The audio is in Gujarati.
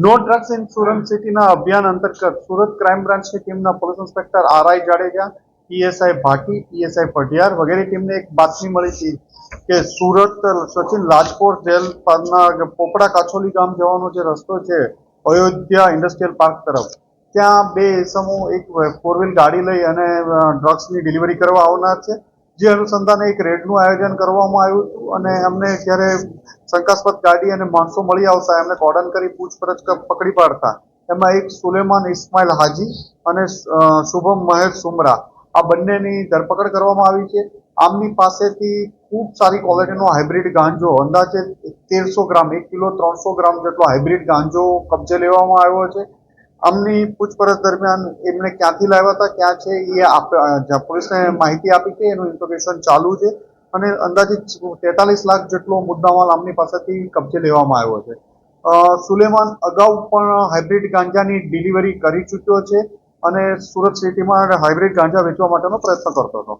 નો ડ્રગ્સ ઇન સુરત સિટીના અભિયાન અંતર્ગત સુરત ક્રાઇમ બ્રાન્ચની ટીમના પોલીસ ઇન્સ્પેક્ટર આર.આઈ. જાડેજા, પીએસઆઈ ભાટી, પીએસઆઈ પઢિયાર વગેરે ટીમને એક બાતમી મળી હતી કે સુરત સચિન લાજપોર જેલ પરના પોપડા કાછોલી ગામ જવાનો જે રસ્તો છે અયોધ્યા ઇન્ડસ્ટ્રીયલ પાર્ક તરફ, ત્યાં બે ઇસમો એક ફોર વ્હીલ ગાડી લઈ અને ડ્રગ્સની ડિલિવરી કરવા આવનાર છે. જે અનુસંધાને એક રેડનું આયોજન કરવામાં આવ્યું હતું અને અમને જ્યારે શંકાસ્પદ ગાડી અને માણસો મળી આવતા એમને કોર્ડન કરી પૂછપરછ પકડી પાડતા એમાં એક સુલેમાન ઇસ્માઇલ હાજી અને શુભમ મહેશ સુમરા આ બંનેની ધરપકડ કરવામાં આવી છે. આમની પાસેથી ખૂબ સારી ક્વોલિટીનો હાઇબ્રિડ ગાંજો અંદાજે 1300 ગ્રામ 1 કિલો 300 ગ્રામ જેટલો હાઇબ્રિડ ગાંજો કબજે લેવામાં આવ્યો છે. આમની પૂછપરછ દરમિયાન એમને ક્યાંથી લાવ્યા હતા, ક્યાં છે એ પોલીસને માહિતી આપી છે. એનું ઇન્ફોર્મેશન ચાલુ છે અને અંદાજિત 43 લાખ જેટલો મુદ્દામાલ આમની પાસેથી કબજે લેવામાં આવ્યો છે. સુલેમાન અગાઉ પણ હાઇબ્રિડ ગાંજાની ડિલિવરી કરી ચૂક્યો છે અને સુરત સિટીમાં હાઇબ્રિડ ગાંજા વેચવા માટેનો પ્રયત્ન કરતો હતો.